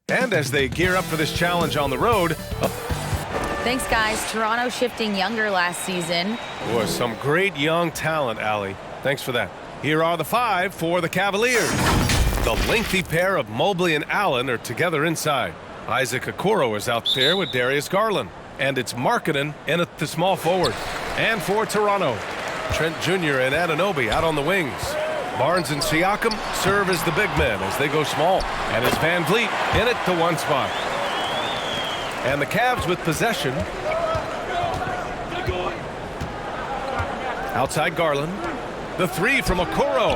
And as they gear up for this challenge on the road. Thanks, guys. Toronto shifting younger last season. Boy, some great young talent, Allie. Thanks for that. Here are the 5 for the Cavaliers. The lengthy pair of Mobley and Allen are together inside. Isaac Okoro is out there with Darius Garland. And it's Markkanen in at the small forward. And for Toronto, Trent Jr. and Anunoby out on the wings. Barnes and Siakam serve as the big men as they go small. And it's Van Vliet in at the 1 spot. And the Cavs with possession. Outside Garland. The 3 from Okoro.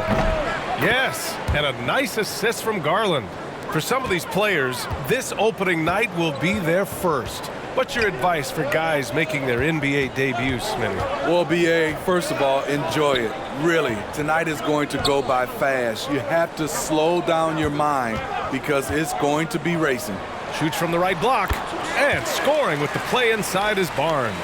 Yes, and a nice assist from Garland. For some of these players, this opening night will be their first. What's your advice for guys making their NBA debuts, Smitty? Well, B.A., first of all, enjoy it. Really, tonight is going to go by fast. You have to slow down your mind because it's going to be racing. Shoots from the right block, and scoring with the play inside is Barnes.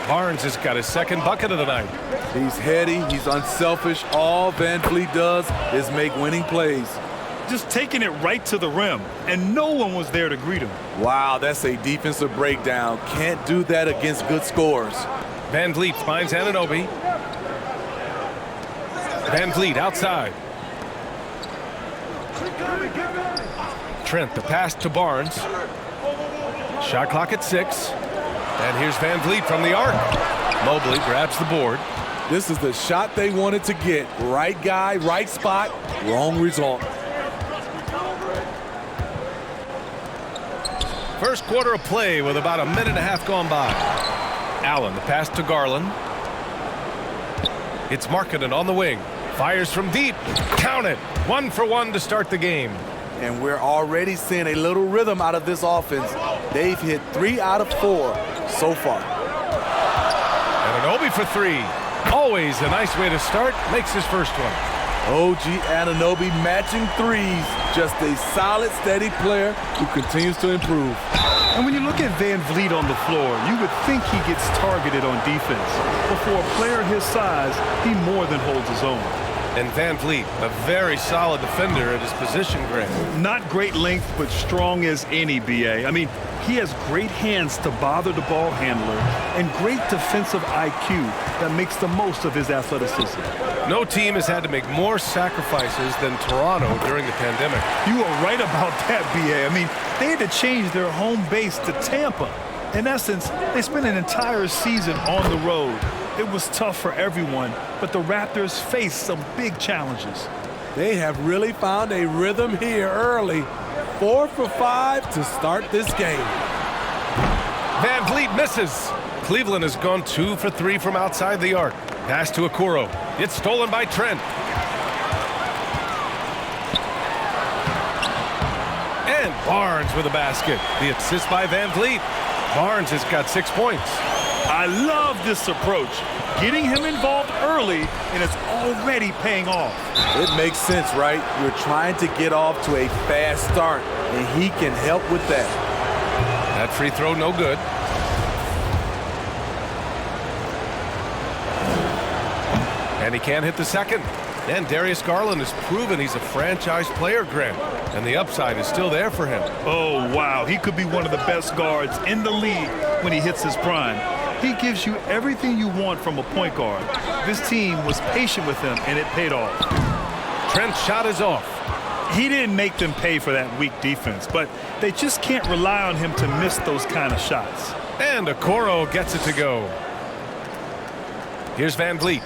Barnes has got his 2nd bucket of the night. He's heady, he's unselfish. All Van Vliet does is make winning plays. Just taking it right to the rim, and no one was there to greet him. Wow, that's a defensive breakdown. Can't do that against good scorers. Van Vliet finds Anunoby. Van Vliet outside. Trent, the pass to Barnes. Shot clock at 6. And here's Van Vliet from the arc. Mobley grabs the board. This is the shot they wanted to get. Right guy, right spot, wrong result. First quarter of play with about a minute and a half gone by. Allen, the pass to Garland. It's Markkanen on the wing. Fires from deep. Count it. 1 for 1 to start the game. And we're already seeing a little rhythm out of this offense. They've hit 3 out of 4 so far. Anunoby for 3. Always a nice way to start. Makes his first one. OG Anunoby matching threes. Just a solid, steady player who continues to improve. And when you look at Van Vliet on the floor, you would think he gets targeted on defense. But for a player his size, he more than holds his own. And Van Vliet, a very solid defender at his position, Grant. Not great length, but strong as any, B.A. I mean, he has great hands to bother the ball handler and great defensive IQ that makes the most of his athleticism. No team has had to make more sacrifices than Toronto during the pandemic. You are right about that, B.A. I mean, they had to change their home base to Tampa. In essence, they spent an entire season on the road. It was tough for everyone, but the Raptors faced some big challenges. They have really found a rhythm here early. 4 for 5 to start this game. Van Vliet misses. Cleveland has gone 2 for 3 from outside the arc. Pass to Okoro. It's stolen by Trent. And Barnes with a basket. The assist by Van Vliet. Barnes has got 6 points. I love this approach. Getting him involved early, and it's already paying off. It makes sense, right? You're trying to get off to a fast start, and he can help with that. That free throw no good. And he can't hit the second. And Darius Garland has proven he's a franchise player, Grant. And the upside is still there for him. Oh, wow. He could be one of the best guards in the league when he hits his prime. He gives you everything you want from a point guard. This team was patient with him, and it paid off. Trent's shot is off. He didn't make them pay for that weak defense, but they just can't rely on him to miss those kind of shots. And Okoro gets it to go. Here's Van Vliet.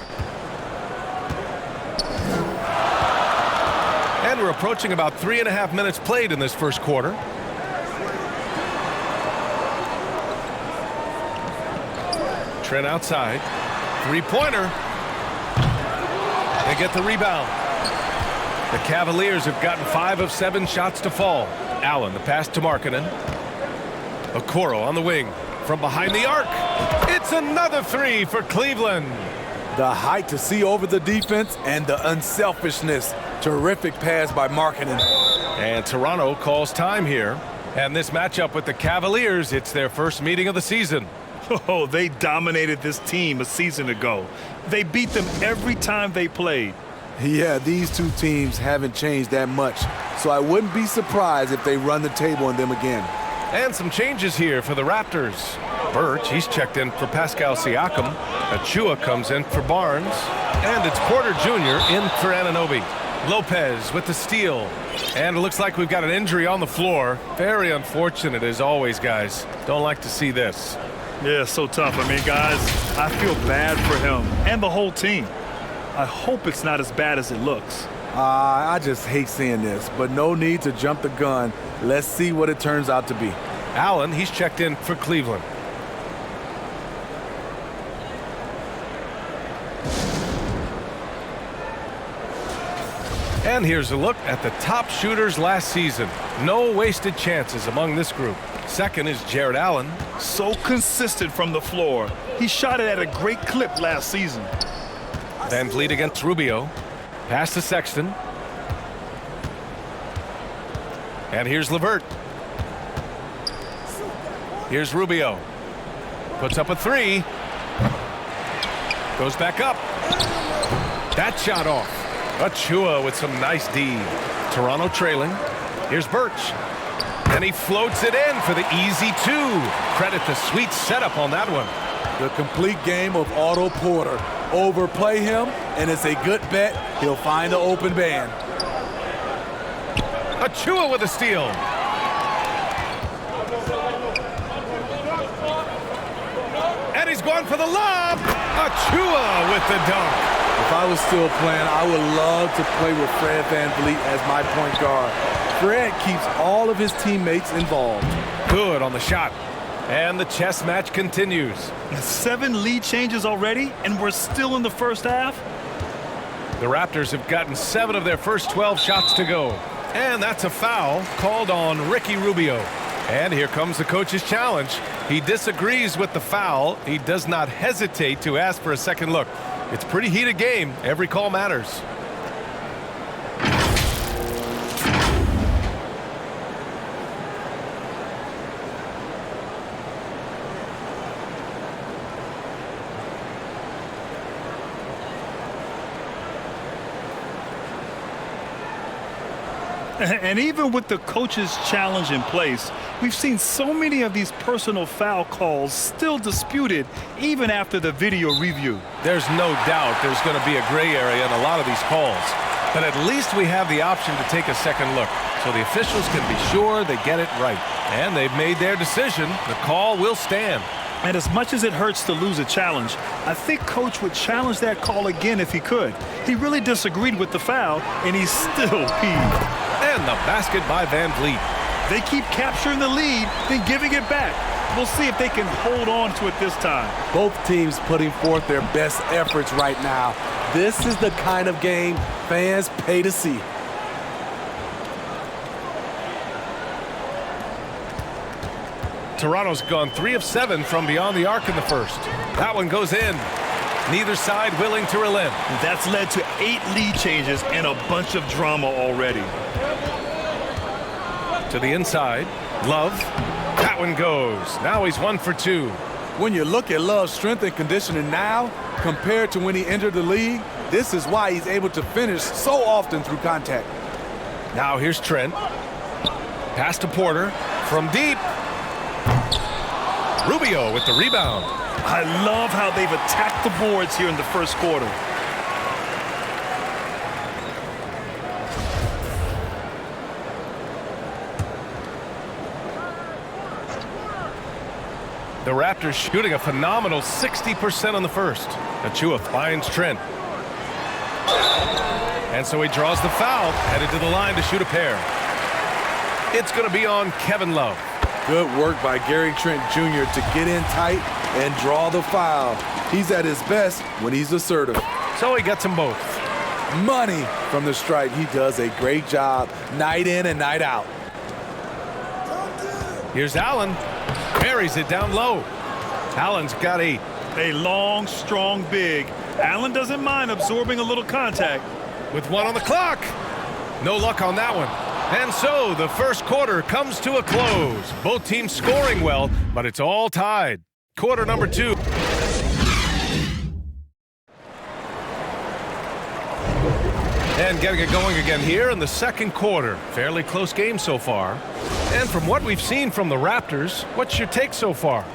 And we're approaching about 3.5 minutes played in this first quarter. Trent outside. Three-pointer. They get the rebound. The Cavaliers have gotten 5 of 7 shots to fall. Allen, the pass to Markkanen. Okoro on the wing. From behind the arc. It's another 3 for Cleveland. The height to see over the defense and the unselfishness. Terrific pass by Markkanen. And Toronto calls time here. And this matchup with the Cavaliers, it's their first meeting of the season. Oh, they dominated this team a season ago. They beat them every time they played. Yeah, these two teams haven't changed that much, so I wouldn't be surprised if they run the table on them again. And some changes here for the Raptors. Birch, he's checked in for Pascal Siakam. Achua comes in for Barnes. And it's Porter Jr. in for Anunoby. Lopez with the steal. And it looks like we've got an injury on the floor. Very unfortunate as always, guys. Don't like to see this. Yeah, so tough. I mean, guys, I feel bad for him and the whole team. I hope it's not as bad as it looks. I just hate seeing this, but no need to jump the gun. Let's see what it turns out to be. Allen, he's checked in for Cleveland. And here's a look at the top shooters last season. No wasted chances among this group. Second is Jared Allen. So consistent from the floor. He shot it at a great clip last season. Van Vliet against Rubio. Pass to Sexton. And here's LeVert. Here's Rubio. Puts up a three. Goes back up. That shot off. Achua with some nice D. Toronto trailing. Here's Birch. And he floats it in for the easy two. Credit the sweet setup on that one. The complete game of Otto Porter. Overplay him, and it's a good bet he'll find the open man. Achua with a steal. And he's going for the lob. Achua with the dunk. If I was still playing, I would love to play with Fred VanVleet as my point guard. Fred keeps all of his teammates involved. Good on the shot. And the chess match continues. 7 lead changes already, and we're still in the first half? The Raptors have gotten 7 of their first 12 shots to go. And that's a foul called on Ricky Rubio. And here comes the coach's challenge. He disagrees with the foul. He does not hesitate to ask for a second look. It's a pretty heated game. Every call matters. And even with the coach's challenge in place, we've seen so many of these personal foul calls still disputed even after the video review. There's no doubt there's going to be a gray area in a lot of these calls. But at least we have the option to take a second look, so the officials can be sure they get it right. And they've made their decision. The call will stand. And as much as it hurts to lose a challenge, I think Coach would challenge that call again if he could. He really disagreed with the foul, and he's still peeved. And the basket by Van Vliet. They keep capturing the lead, then giving it back. We'll see if they can hold on to it this time. Both teams putting forth their best efforts right now. This is the kind of game fans pay to see. Toronto's gone 3 of 7 from beyond the arc in the first. That one goes in. Neither side willing to relent. That's led to 8 lead changes and a bunch of drama already. To the inside, Love. That one goes. Now he's 1 for 2. When you look at Love's strength and conditioning now, compared to when he entered the league, this is why he's able to finish so often through contact. Now here's Trent. Pass to Porter from deep. Rubio with the rebound. I love how they've attacked the boards here in the first quarter. The Raptors shooting a phenomenal 60% on the first. Achua finds Trent. And so he draws the foul, headed to the line to shoot a pair. It's going to be on Kevin Love. Good work by Gary Trent Jr. to get in tight and draw the foul. He's at his best when he's assertive. So he gets them both. Money from the stripe. He does a great job night in and night out. Here's Allen. Buries it down low. Allen's got 8. A long, strong big. Allen doesn't mind absorbing a little contact. With 1 on the clock. No luck on that one. And so the first quarter comes to a close. Both teams scoring well, but it's all tied. Quarter number 2. And getting it going again here in the second quarter. Fairly close game so far. And from what we've seen from the Raptors, what's your take so far?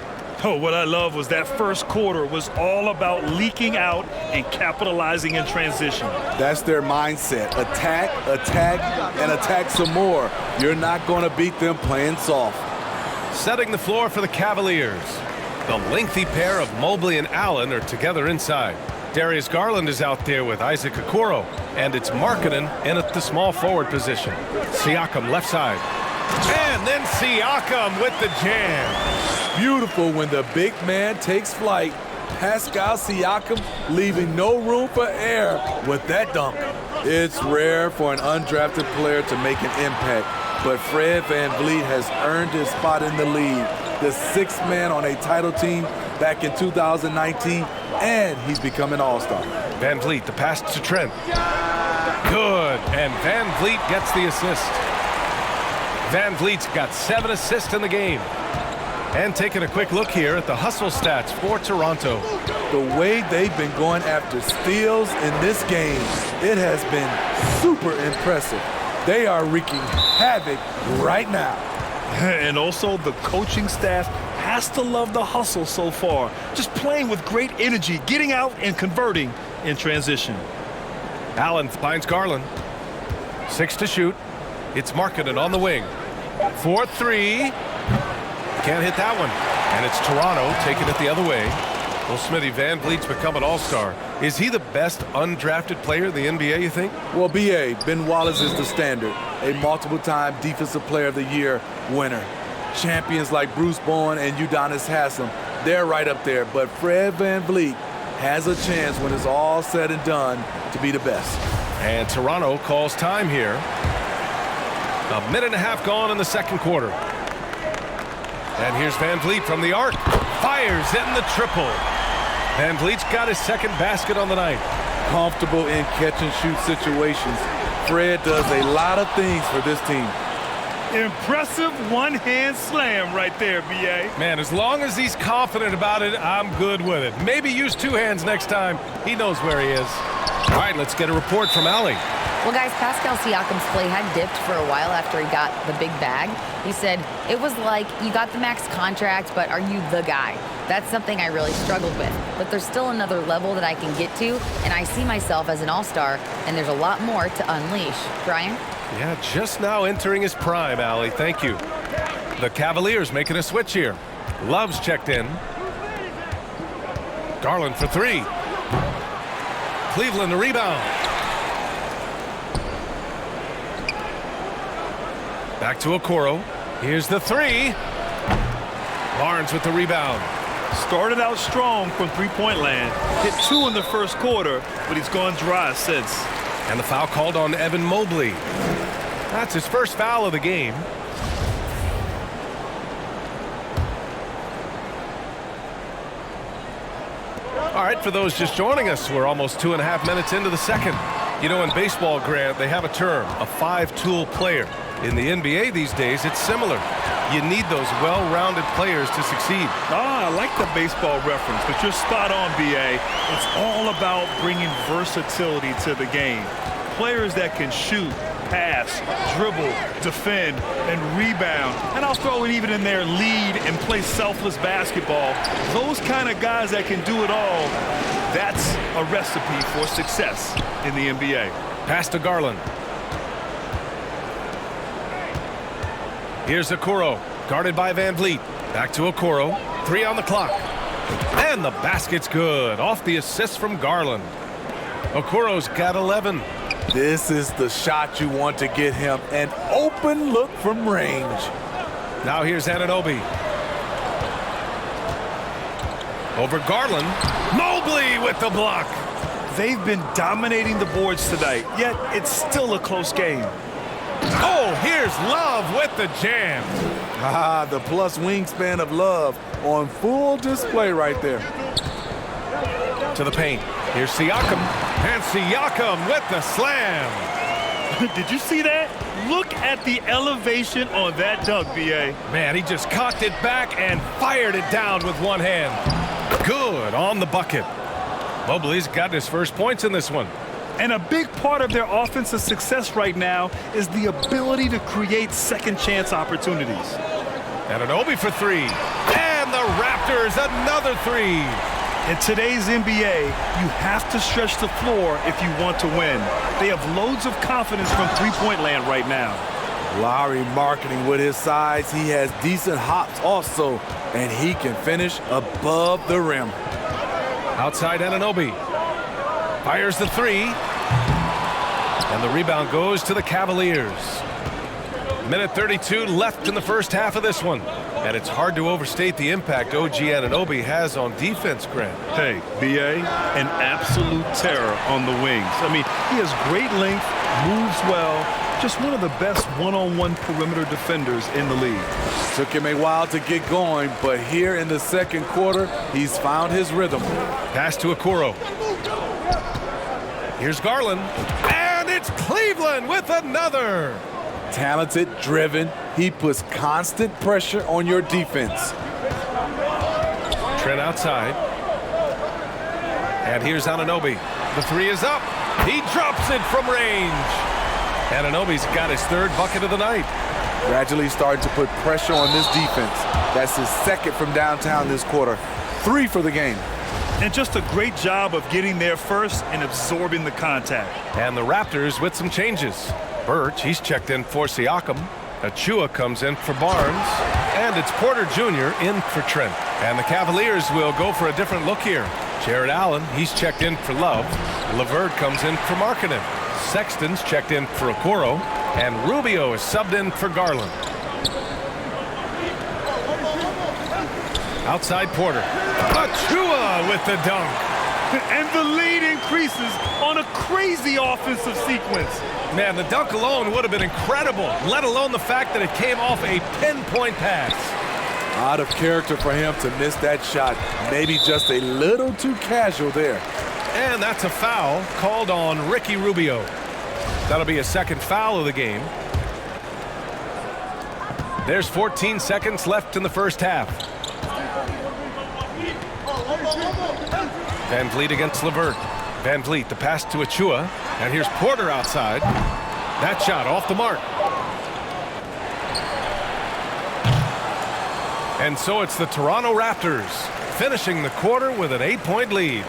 Oh, what I love was that first quarter was all about leaking out and capitalizing in transition. That's their mindset. Attack, attack, and attack some more. You're not going to beat them playing soft. Setting the floor for the Cavaliers. The lengthy pair of Mobley and Allen are together inside. Darius Garland is out there with Isaac Okoro, and it's Markkanen in at the small forward position. Siakam left side. And then Siakam with the jam. Beautiful when the big man takes flight. Pascal Siakam leaving no room for error with that dunk. It's rare for an undrafted player to make an impact, but Fred VanVleet has earned his spot in the league. The sixth man on a title team back in 2019, and he's become an all-star. VanVleet, the pass to Trent. Good, and VanVleet gets the assist. VanVleet's got 7 assists in the game. And taking a quick look here at the hustle stats for Toronto. The way they've been going after steals in this game, it has been super impressive. They are wreaking havoc right now. And also the coaching staff has to love the hustle so far. Just playing with great energy, getting out and converting in transition. Allen finds Garland. 6 to shoot. It's Markkanen on the wing. 4-3. Can't hit that one. And it's Toronto taking it the other way. Well, Smitty, VanVleet's become an all-star. Is he the best undrafted player in the NBA, you think? Well, B.A., Ben Wallace is the standard. A multiple-time Defensive Player of the Year winner. Champions like Bruce Bowen and Udonis Haslem, they're right up there. But Fred VanVleet has a chance when it's all said and done to be the best. And Toronto calls time here. A minute and a half gone in the second quarter. And here's VanVleet from the arc. Fires in the triple. VanVleet's got his second basket on the night. Comfortable in catch-and-shoot situations. Fred does a lot of things for this team. Impressive one-hand slam right there, B.A. Man, as long as he's confident about it, I'm good with it. Maybe use 2 hands next time. He knows where he is. All right, let's get a report from Allie. Well, guys, Pascal Siakam's play had dipped for a while after he got the big bag. He said, it was like, you got the max contract, but are you the guy? That's something I really struggled with. But there's still another level that I can get to, and I see myself as an all-star, and there's a lot more to unleash. Brian? Yeah, just now entering his prime, Allie. Thank you. The Cavaliers making a switch here. Love's checked in. Garland for 3. Cleveland the rebound. Back to Okoro. Here's the 3. Barnes with the rebound. Started out strong from three-point land. Hit 2 in the first quarter, but he's gone dry since. And the foul called on Evan Mobley. That's his first foul of the game. All right, for those just joining us, we're almost 2.5 minutes into the second. You know, in baseball, Grant, they have a term, a 5-tool player. In the NBA these days, it's similar. You need those well-rounded players to succeed. I like the baseball reference, but you're spot on, B.A. It's all about bringing versatility to the game. Players that can shoot, pass, dribble, defend, and rebound. And I'll throw it even in there, lead and play selfless basketball. Those kind of guys that can do it all, that's a recipe for success in the NBA. Pass to Garland. Here's Okoro, guarded by VanVleet. Back to Okoro. 3 on the clock. And the basket's good. Off the assist from Garland. Okoro's got 11. This is the shot you want to get him. An open look from range. Now here's Anunoby. Over Garland. Mobley with the block. They've been dominating the boards tonight, yet it's still a close game. Oh, here's Love with the jam. The plus wingspan of Love on full display right there. To the paint. Here's Siakam. And Siakam with the slam. Did you see that? Look at the elevation on that dunk, B.A. Man, he just cocked it back and fired it down with one hand. Good on the bucket. Mobley's got his first points in this one. And a big part of their offensive success right now is the ability to create second chance opportunities. Anunoby for three. And the Raptors, another three. In today's NBA, you have to stretch the floor if you want to win. They have loads of confidence from three-point land right now. Lowry marketing with his size. He has decent hops also, and he can finish above the rim. Outside Anunoby. Fires the three. And the rebound goes to the Cavaliers. Minute 32 left in the first half of this one. And it's hard to overstate the impact OG Anunoby has on defense, Grant. Hey, B.A., an absolute terror on the wings. I mean, he has great length, moves well, just one of the best one-on-one perimeter defenders in the league. Took him a while to get going, but here in the second quarter, he's found his rhythm. Pass to Okoro. Here's Garland. And it's Cleveland with another. Talented, driven, he puts constant pressure on your defense. Trent outside. And here's Anunoby. The three is up. He drops it from range. Anunoby's got his third bucket of the night. Gradually starting to put pressure on this defense. That's his second from downtown this quarter. 3 for the game. And just a great job of getting there first and absorbing the contact. And the Raptors with some changes. Birch, he's checked in for Siakam. Achua comes in for Barnes. And it's Porter Jr. in for Trent. And the Cavaliers will go for a different look here. Jared Allen, he's checked in for Love. LeVert comes in for Markkanen. Sexton's checked in for Okoro. And Rubio is subbed in for Garland. Outside Porter. Achua with the dunk. And the lead increases on a crazy offensive sequence. Man, the dunk alone would have been incredible, let alone the fact that it came off a pinpoint pass. Out of character for him to miss that shot. Maybe just a little too casual there. And that's a foul called on Ricky Rubio. That'll be a second foul of the game. There's 14 seconds left in the first half. Van Vliet against LeVert. Van Vliet, the pass to Achua. And here's Porter outside. That shot off the mark. And so it's the Toronto Raptors finishing the quarter with an 8-point lead.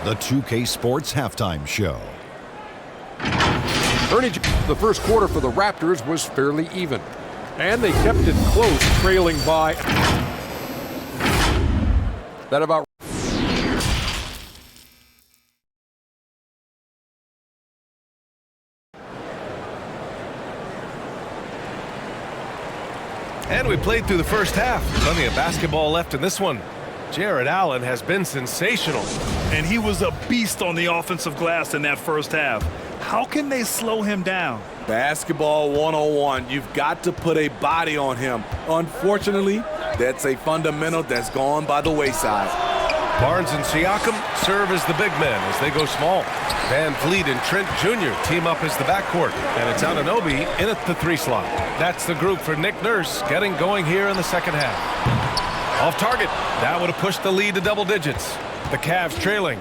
The 2K Sports Halftime Show. Ernie, the first quarter for the Raptors was fairly even, and they kept it close, trailing by that about. And we played through the first half. Plenty of basketball left in this one. Jared Allen has been sensational. And he was a beast on the offensive glass in that first half. How can they slow him down? Basketball 101. You've got to put a body on him. Unfortunately, that's a fundamental that's gone by the wayside. Barnes and Siakam serve as the big men as they go small. Van Vliet and Trent Jr. team up as the backcourt. And it's Anunoby in at the 3 slot. That's the group for Nick Nurse getting going here in the second half. Off target. That would have pushed the lead to double digits. The Cavs trailing.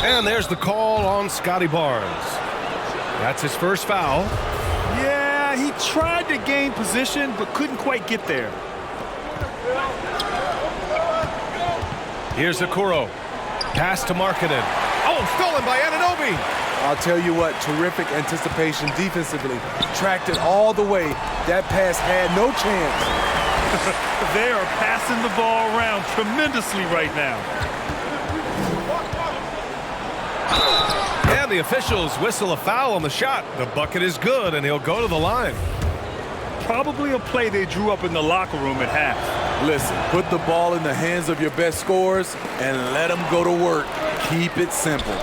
And there's the call on Scotty Barnes. That's his first foul. Yeah, he tried to gain position but couldn't quite get there. Here's Okoro. Pass to Markkanen. Oh, stolen by Anunoby. I'll tell you what, terrific anticipation defensively. Tracked it all the way. That pass had no chance. They are passing the ball around tremendously right now. And the officials whistle a foul on the shot. The bucket is good, and he'll go to the line. Probably a play they drew up in the locker room at half. Listen, put the ball in the hands of your best scorers and let them go to work. Keep it simple.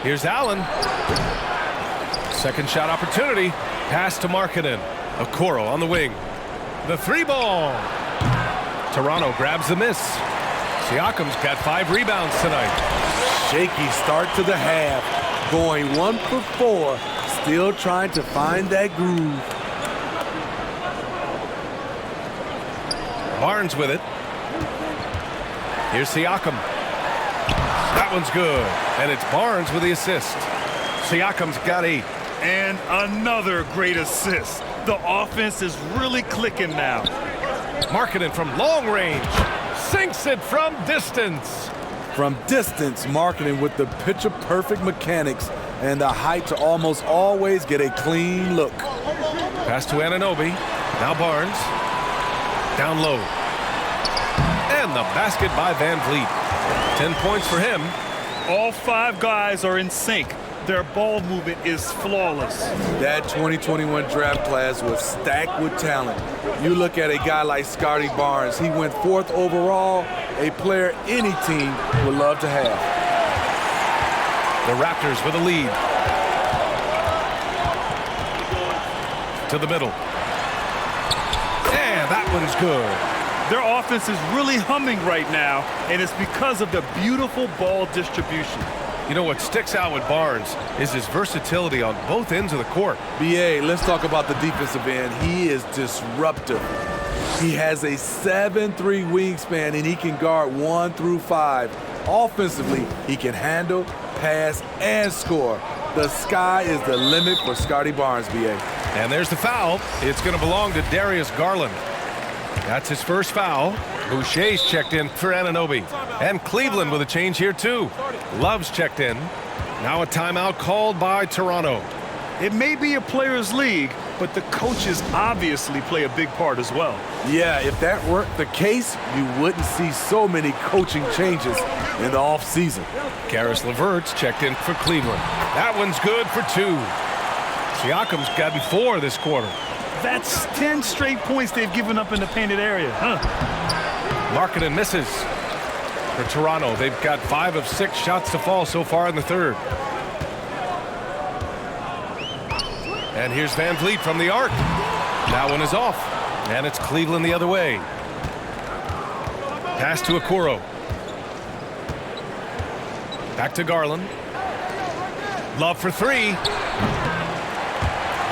Here's Allen. Second shot opportunity. Pass to Markkanen. Okoro on the wing. The 3-ball. Toronto grabs the miss. Siakam's got 5 rebounds tonight. Shaky start to the half. Going 1 for 4. Still trying to find that groove. Barnes with it. Here's Siakam. That one's good. And it's Barnes with the assist. Siakam's got 8. And another great assist. The offense is really clicking now. Markkanen from long range. Sinks it from distance. From distance, Markkanen with the picture-perfect mechanics and the height to almost always get a clean look. Pass to Anunoby. Now Barnes. Down low. And the basket by Van Vliet. 10 points for him. All 5 guys are in sync. Their ball movement is flawless. That 2021 draft class was stacked with talent. You look at a guy like Scotty Barnes. He went 4th overall, a player any team would love to have. The Raptors with a lead. To the middle. And that one's good. Their offense is really humming right now, and it's because of the beautiful ball distribution. You know what sticks out with Barnes is his versatility on both ends of the court. BA, let's talk about the defensive end. He is disruptive. He has a 7'3" wingspan, and he can guard 1 through 5. Offensively, he can handle, pass, and score. The sky is the limit for Scotty Barnes, BA. And there's the foul. It's going to belong to Darius Garland. That's his first foul. Boucher's checked in for Anunoby. And Cleveland with a change here, too. Love's checked in. Now a timeout called by Toronto. It may be a players' league, but the coaches obviously play a big part as well. Yeah, if that weren't the case, you wouldn't see so many coaching changes in the offseason. Karis LeVert's checked in for Cleveland. That one's good for 2. Siakam's gotten 4 this quarter. That's 10 straight points they've given up in the painted area. Markkanen misses. For Toronto, they've got 5 of 6 shots to fall so far in the third. And here's Van Vliet from the arc. That one is off. And it's Cleveland the other way. Pass to Okoro. Back to Garland. Love for 3.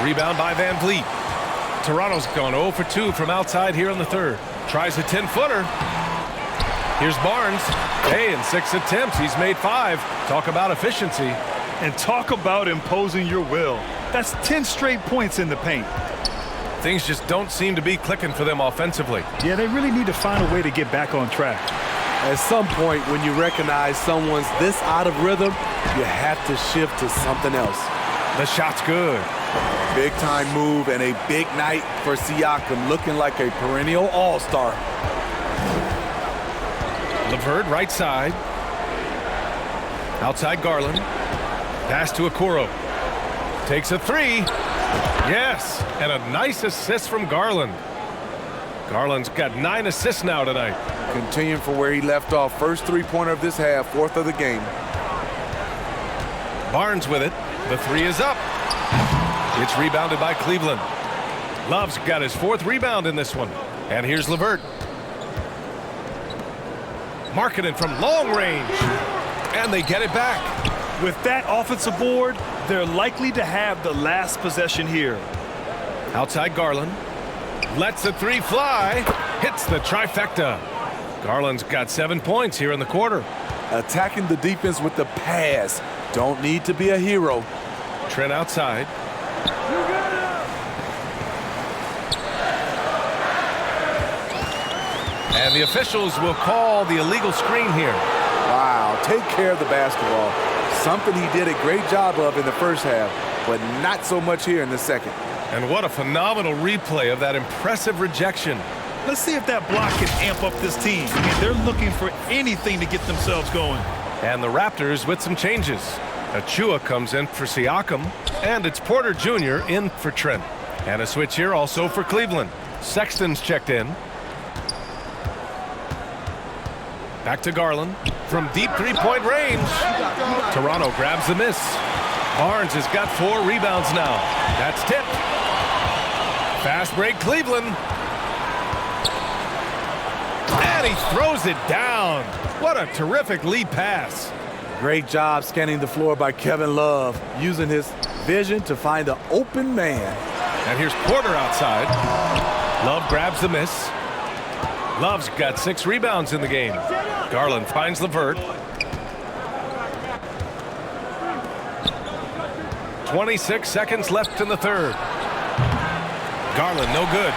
Rebound by Van Vliet. Toronto's gone 0 for 2 from outside here in the third. Tries a 10-footer. Here's Barnes. Hey, in 6 attempts, he's made 5. Talk about efficiency. And talk about imposing your will. That's 10 straight points in the paint. Things just don't seem to be clicking for them offensively. Yeah, they really need to find a way to get back on track. At some point, when you recognize someone's this out of rhythm, you have to shift to something else. The shot's good. Big time move and a big night for Siakam, looking like a perennial all-star. LeVert right side. Outside Garland. Pass to Okoro. Takes a 3. Yes, and a nice assist from Garland. Garland's got 9 assists now tonight. Continuing from where he left off. First 3-pointer of this half, 4th of the game. Barnes with it. The 3 is up. It's rebounded by Cleveland. Love's got his 4th rebound in this one. And here's LeVert. Markkanen from long range. And they get it back. With that offensive board, they're likely to have the last possession here. Outside Garland. Lets the 3 fly. Hits the trifecta. Garland's got 7 points here in the quarter. Attacking the defense with the pass. Don't need to be a hero. Trent outside. And the officials will call the illegal screen here. Wow, take care of the basketball. Something he did a great job of in the first half, but not so much here in the second. And what a phenomenal replay of that impressive rejection. Let's see if that block can amp up this team. I mean, they're looking for anything to get themselves going. And the Raptors with some changes. Achua comes in for Siakam, and it's Porter Jr. in for Trent. And a switch here also for Cleveland. Sexton's checked in. Back to Garland from deep 3-point range. Toronto grabs the miss. Barnes has got 4 rebounds now. That's tipped. Fast break Cleveland. And he throws it down. What a terrific lead pass. Great job scanning the floor by Kevin Love, using his vision to find the open man. And here's Porter outside. Love grabs the miss. Love's got 6 rebounds in the game. Garland finds LeVert. 26 seconds left in the third. Garland, no good.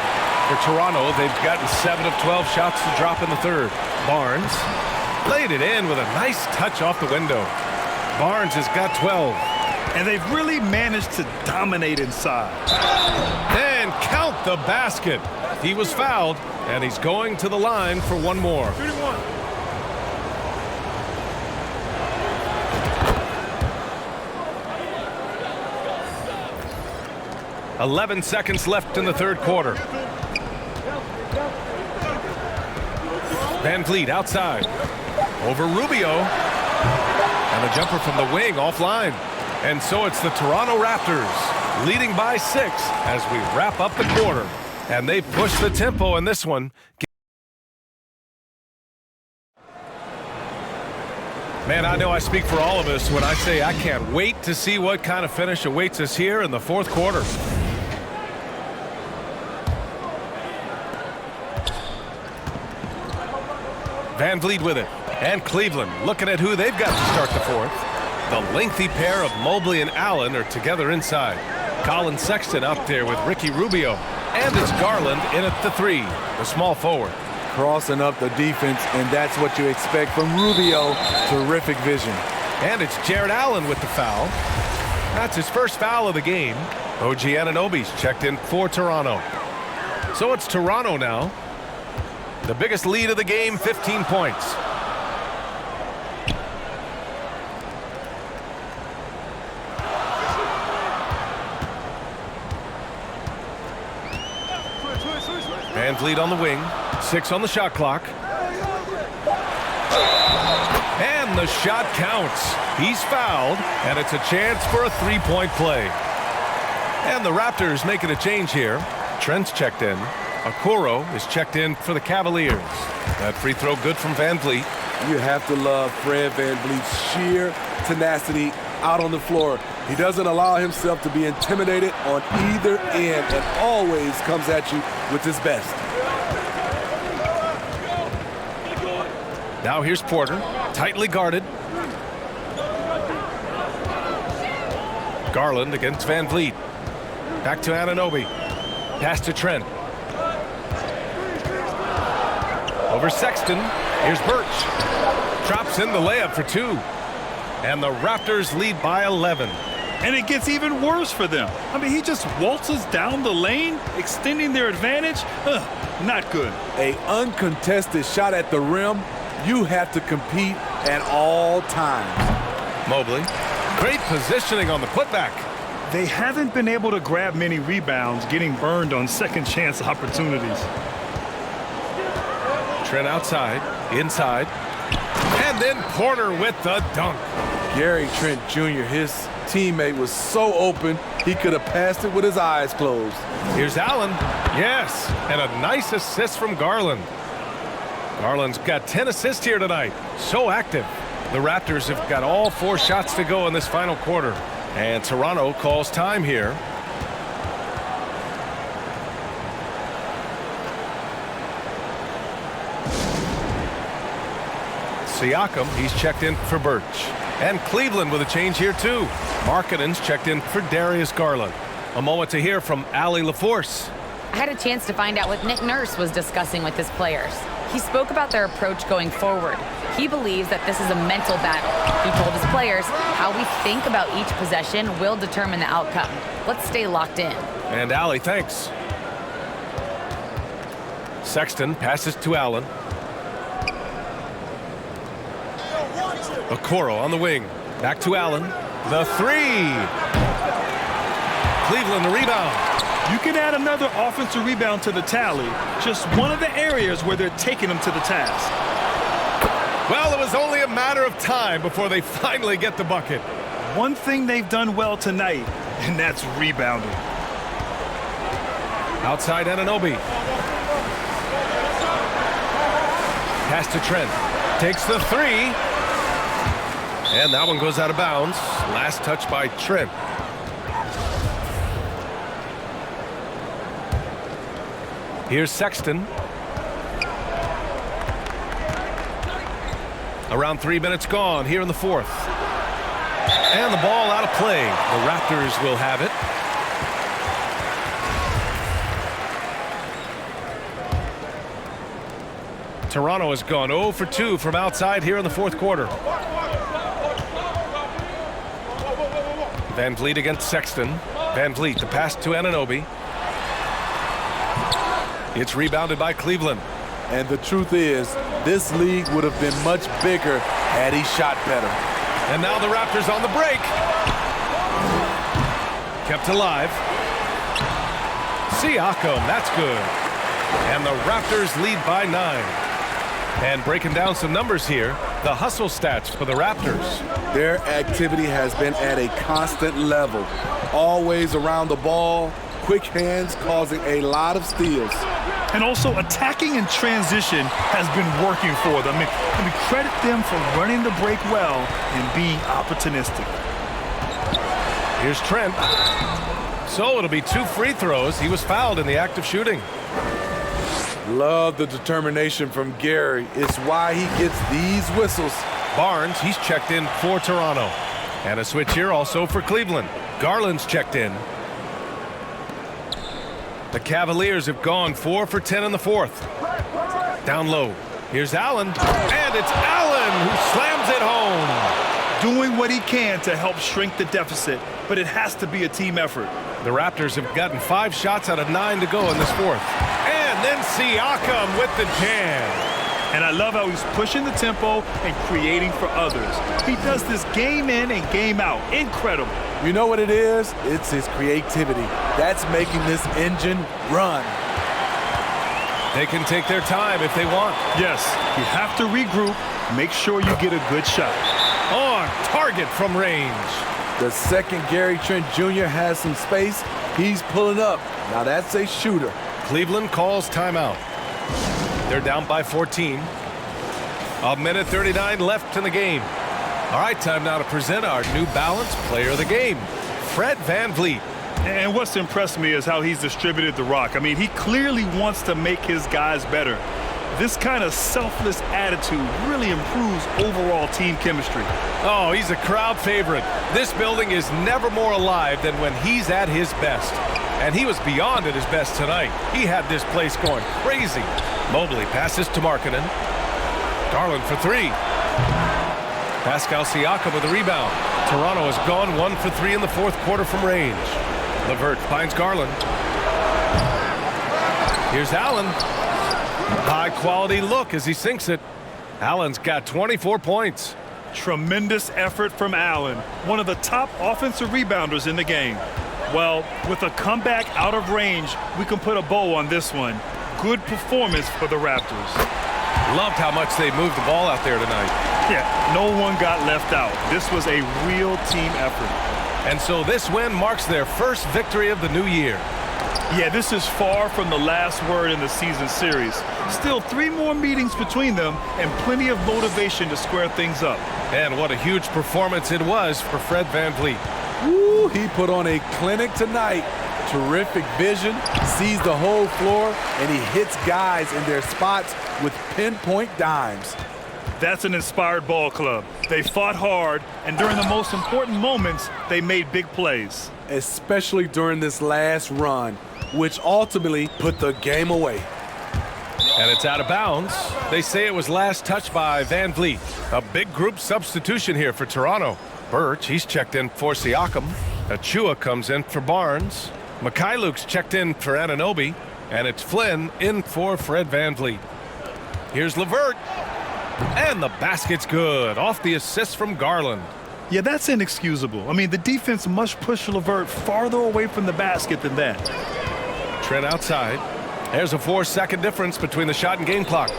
For Toronto, they've gotten 7 of 12 shots to drop in the third. Barnes laid it in with a nice touch off the window. Barnes has got 12. And they've really managed to dominate inside. And count the basket. He was fouled, and he's going to the line for one more. 11 seconds left in the third quarter. Van Vliet outside. Over Rubio. And a jumper from the wing offline. And so it's the Toronto Raptors leading by 6 as we wrap up the quarter. And they push the tempo in this one. Man, I know I speak for all of us when I say I can't wait to see what kind of finish awaits us here in the fourth quarter. Van Vliet with it. And Cleveland looking at who they've got to start the fourth. The lengthy pair of Mobley and Allen are together inside. Colin Sexton up there with Ricky Rubio. And it's Garland in at the 3, the small forward. Crossing up the defense, and that's what you expect from Rubio. Terrific vision. And it's Jared Allen with the foul. That's his first foul of the game. OG Anunoby's checked in for Toronto. So it's Toronto now. The biggest lead of the game, 15 points. Van Vliet on the wing. 6 on the shot clock. And the shot counts. He's fouled, and it's a chance for a three-point play. And the Raptors making a change here. Trent's checked in. Okoro is checked in for the Cavaliers. That free throw good from Van Vliet. You have to love Fred Van Vliet's sheer tenacity out on the floor. He doesn't allow himself to be intimidated on either end and always comes at you with his best. Now here's Porter, tightly guarded. Garland against Van Vliet. Back to Anunoby. Pass to Trent. Over Sexton. Here's Birch. Drops in the layup for 2. And the Raptors lead by 11. And it gets even worse for them. I mean, he just waltzes down the lane, extending their advantage. Not good. An uncontested shot at the rim. You have to compete at all times. Mobley. Great positioning on the putback. They haven't been able to grab many rebounds, getting burned on second chance opportunities. Trent outside, inside, and then Porter with the dunk. Gary Trent Jr., his teammate, was so open, he could have passed it with his eyes closed. Here's Allen. Yes, and a nice assist from Garland. Garland's got 10 assists here tonight. So active. The Raptors have got all 4 shots to go in this final quarter. And Toronto calls time here. Siakam, he's checked in for Birch. And Cleveland with a change here too. Markkanen's checked in for Darius Garland. A moment to hear from Allie LaForce. I had a chance to find out what Nick Nurse was discussing with his players. He spoke about their approach going forward. He believes that this is a mental battle. He told his players how we think about each possession will determine the outcome. Let's stay locked in. And Allie, thanks. Sexton passes to Allen. Okoro on the wing. Back to Allen. The 3. Cleveland the rebound. You can add another offensive rebound to the tally. Just one of the areas where they're taking them to the task. Well, it was only a matter of time before they finally get the bucket. One thing they've done well tonight, and that's rebounding. Outside Anunoby. Pass to Trent. Takes the 3. And that one goes out of bounds. Last touch by Trent. Here's Sexton. Around 3 minutes gone here in the fourth. And the ball out of play. The Raptors will have it. Toronto has gone 0 for 2 from outside here in the fourth quarter. Van Vliet against Sexton. Van Vliet, the pass to Anunoby. It's rebounded by Cleveland. And the truth is, this league would have been much bigger had he shot better. And now the Raptors on the break. Kept alive. Siakam, that's good. And the Raptors lead by 9. And breaking down some numbers here, the hustle stats for the Raptors. Their activity has been at a constant level. Always around the ball, quick hands causing a lot of steals. And also attacking in transition has been working for them. I mean, credit them for running the break well and being opportunistic. Here's Trent. So it'll be 2 free throws. He was fouled in the act of shooting. Love the determination from Gary. It's why he gets these whistles. Barnes, he's checked in for Toronto. And a switch here also for Cleveland. Garland's checked in. The Cavaliers have gone 4 for 10 in the fourth. Down low. Here's Allen. And it's Allen who slams it home. Doing what he can to help shrink the deficit, but it has to be a team effort. The Raptors have gotten 5 shots out of 9 to go in this fourth. And then Siakam with the jam. And I love how he's pushing the tempo and creating for others. He does this game in and game out. Incredible. You know what it is? It's his creativity. That's making this engine run. They can take their time if they want. Yes, you have to regroup. Make sure you get a good shot. On target from range. The second Gary Trent Jr. has some space, he's pulling up. Now that's a shooter. Cleveland calls timeout. They're down by 14. A minute 39 left in the game. All right, time now to present our New Balance Player of the Game, Fred VanVleet. And what's impressed me is how he's distributed the rock. I mean, he clearly wants to make his guys better. This kind of selfless attitude really improves overall team chemistry. Oh, he's a crowd favorite. This building is never more alive than when he's at his best. And he was beyond at his best tonight. He had this place going crazy. Mobley passes to Markkanen. Garland for 3. Pascal Siakam with a rebound. Toronto has gone 1 for 3 in the fourth quarter from range. LeVert finds Garland. Here's Allen. High quality look as he sinks it. Allen's got 24 points. Tremendous effort from Allen, one of the top offensive rebounders in the game. Well, with a comeback out of range, we can put a bow on this one. Good performance for the Raptors. Loved how much they moved the ball out there tonight. Yeah, no one got left out. This was a real team effort. And so this win marks their first victory of the new year. Yeah, this is far from the last word in the season series. Still 3 more meetings between them and plenty of motivation to square things up. And what a huge performance it was for Fred VanVleet. Woo, he put on a clinic tonight. Terrific vision, sees the whole floor, and he hits guys in their spots with pinpoint dimes. That's an inspired ball club. They fought hard, and during the most important moments, they made big plays. Especially during this last run, which ultimately put the game away. And it's out of bounds. They say it was last touched by VanVleet. A big group substitution here for Toronto. Birch, he's checked in for Siakam. Achua comes in for Barnes. Mikhailuk's checked in for Anunoby. And it's Flynn in for Fred VanVleet. Here's LeVert. And the basket's good. Off the assist from Garland. Yeah, that's inexcusable. I mean, the defense must push LeVert farther away from the basket than that. Trent outside. There's a 4-second difference between the shot and game clock.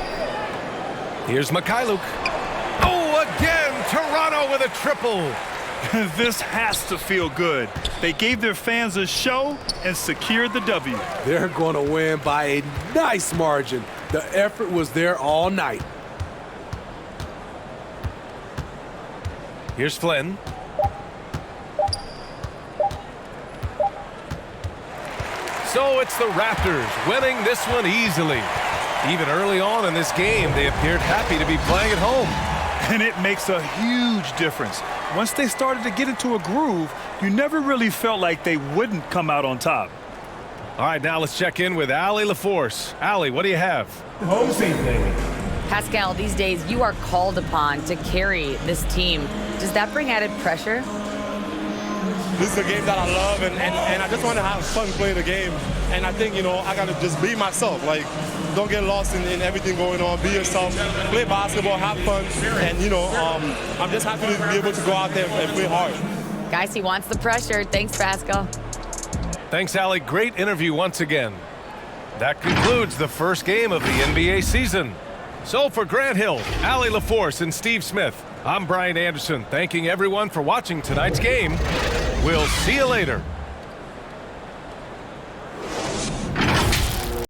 Here's Mikhailuk. Oh, again, Toronto with a triple. This has to feel good. They gave their fans a show and secured the W. They're going to win by a nice margin. The effort was there all night. Here's Flynn. So it's the Raptors winning this one easily. Even early on in this game, they appeared happy to be playing at home. And it makes a huge difference. Once they started to get into a groove, you never really felt like they wouldn't come out on top. All right, now let's check in with Allie LaForce. Allie, what do you have? Home seat, baby. Pascal, these days you are called upon to carry this team. Does that bring added pressure? This is a game that I love, and I just want to have fun playing the game. And I think, I got to just be myself. Like, don't get lost in everything going on. Be yourself. Play basketball, have fun. And, I'm just happy to be able to go out there and play hard. Guys, he wants the pressure. Thanks, Pascal. Thanks, Allie. Great interview once again. That concludes the first game of the NBA season. So for Grant Hill, Allie LaForce, and Steve Smith, I'm Brian Anderson, thanking everyone for watching tonight's game. We'll see you later.